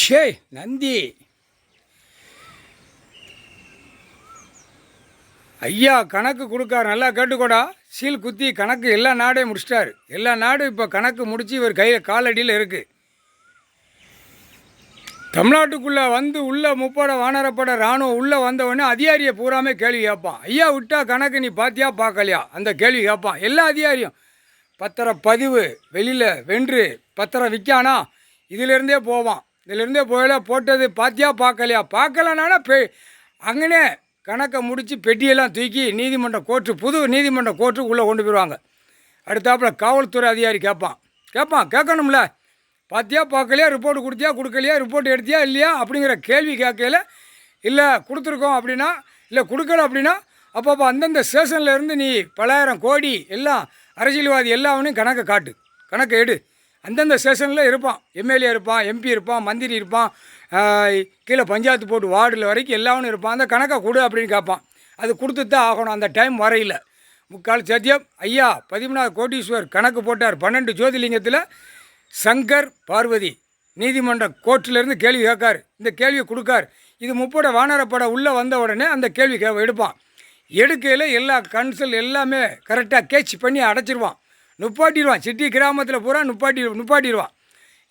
ஷே நந்தி ஐயா கணக்கு கொடுக்கார், நல்லா கேட்டுக்கோடா. சீல் குத்தி கணக்கு எல்லா நாடையும் முடிச்சிட்டார். எல்லா நாடும் இப்போ கணக்கு முடித்து இவர் கையில் காலடியில் இருக்குது. தமிழ்நாட்டுக்குள்ளே வந்து உள்ளே முப்படை வானரப்பட இராணுவம் உள்ளே வந்தவொடனே அதிகாரியை பூராமே கேள்வி கேட்பான். ஐயா விட்டா கணக்கு நீ பார்த்தியா பார்க்கலையா, அந்த கேள்வி கேட்பான் எல்லா அதிகாரியும். பத்திரம் பதிவு வெளியில் வென்று பத்திரம் விற்கானா இதிலேருந்தே போவான். இதிலேருந்தே போயில போட்டது பார்த்தியா பார்க்கலையா, பார்க்கலனானா அங்கனே கணக்கை முடித்து பெட்டியெல்லாம் தூக்கி நீதிமன்ற கோர்ட்டு, புது நீதிமன்ற கோர்ட்டுக்கு உள்ளே கொண்டு போயிடுவாங்க. அடுத்தாப்பில் காவல்துறை அதிகாரி கேட்கணும்ல, பார்த்தியா பார்க்கலையா, ரிப்போர்ட் கொடுத்தியா கொடுக்கலையா, ரிப்போர்ட் எடுத்தியா இல்லையா அப்படிங்கிற கேள்வி கேட்கல. இல்லை கொடுத்துருக்கோம் அப்படின்னா, இல்லை கொடுக்கல அப்படின்னா, அப்போ அந்தந்த ஸ்டேஷனில் இருந்து நீ பலாயிரம் கோடி எல்லாம் அரசியல்வாதி எல்லாவனையும் கணக்கை எடு. அந்தந்த ஸ்டேஷனில் இருப்பான். எம்எல்ஏ இருப்பான், எம்பி இருப்பான், மந்திரி இருப்பான், கீழே பஞ்சாயத்து போட்டு வார்டில் வரைக்கும் எல்லாவனும் இருப்பான். அந்த கணக்கை கொடு அப்படின்னு கேட்பான். அது கொடுத்து தான் ஆகணும். அந்த டைம் வரையில் முக்கால் சத்தியம் ஐயா 13வது கோட்டீஸ்வர் கணக்கு போட்டார். 12 ஜோதிலிங்கத்தில் சங்கர் பார்வதி நீதிமன்ற கோர்ட்டிலேருந்து கேள்வி கேட்கார். இந்த கேள்வியை கொடுக்கார். இது முப்படை வானரப்பட உள்ளே வந்த உடனே அந்த கேள்வி எடுப்பான். எடுக்கையில் எல்லா கன்சல் எல்லாமே கரெக்டாக கேட்ச் பண்ணி அடைச்சிருவான், நுப்பாட்டிடுவான். சிட்டி கிராமத்தில் பூரா நுப்பாட்டிடுவான்.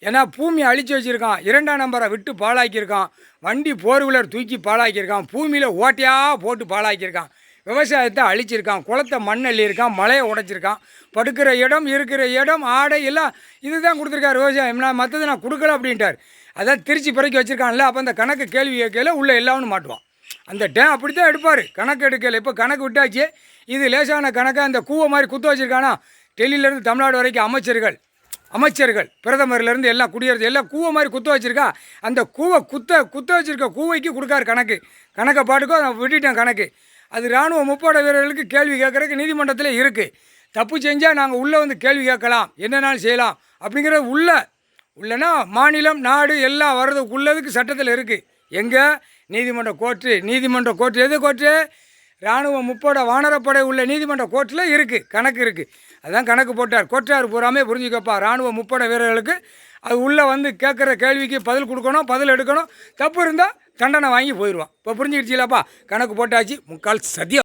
ஏன்னா பூமியை அழித்து வச்சுருக்கான், 2ஆம் நம்பரை விட்டு பாழாக்கியிருக்கான், வண்டி போர் வீலர் தூக்கி பாழாக்கியிருக்கான், பூமியில் ஓட்டையாக போட்டு பாழாக்கியிருக்கான், விவசாயத்தை அழிச்சிருக்கான், குளத்தை மண் அள்ளியிருக்கான், மலையை உடைச்சிருக்கான், படுக்கிற இடம் இருக்கிற இடம் ஆடை எல்லாம் இதுதான் கொடுத்துருக்காரு விவசாயம். நான் மற்றது நான் கொடுக்கல அப்படின்ட்டார். அதான் திருச்சி பிறக்கி வச்சுருக்கான்ல. அப்போ அந்த கணக்கு கேள்வி கேட்கல உள்ளே எல்லாம்னு மாட்டுவான். அந்த டைம் அப்படி தான் எடுப்பார். கணக்கு எடுக்கலை. இப்போ கணக்கு விட்டாச்சு. இது லேசான கணக்கை அந்த கூவை மாதிரி குத்த வச்சுருக்கானா, டெல்லியிலேருந்து தமிழ்நாடு வரைக்கும் அமைச்சர்கள் பிரதமர்லேருந்து எல்லாம் குடியரசு எல்லாம் கூவை மாதிரி குத்த வச்சுருக்கா. அந்த கூவை குத்த வச்சுருக்க கூவைக்கு கொடுக்காரு கணக்கை பாட்டுக்கோ நான் விட்டுட்டேன் கணக்கு. அது இராணுவ முப்படை வீரர்களுக்கு கேள்வி கேட்குறதுக்கு நீதிமன்றத்தில் இருக்குது. தப்பு செஞ்சால் நாங்கள் உள்ளே வந்து கேள்வி கேட்கலாம், என்னன்னாலும் செய்யலாம் அப்படிங்கிறது உள்ளனா மாநிலம் நாடு எல்லாம் வர்றதுக்குள்ளதுக்கு சட்டத்தில் இருக்குது. எங்கே நீதிமன்ற கோர்ட்டு எது கோர்ட்டு? இராணுவ முப்படை வானரப்படை உள்ள நீதிமன்ற கோர்ட்டில் இருக்குது, கணக்கு இருக்குது. அதான் கணக்கு போட்டார். கோட்டார் பூராமே புரிஞ்சுக்கப்பா, இராணுவ முப்படை வீரர்களுக்கு அது உள்ளே வந்து கேட்குற கேள்விக்கு பதில் கொடுக்கணும், பதில் எடுக்கணும். தப்பு இருந்தால் தண்டனை வாங்கி போயிடுவான். இப்போ புரிஞ்சுக்கிடுச்சிலப்பா, கணக்கு போட்டாச்சு. முக்கால் சத்தியம்.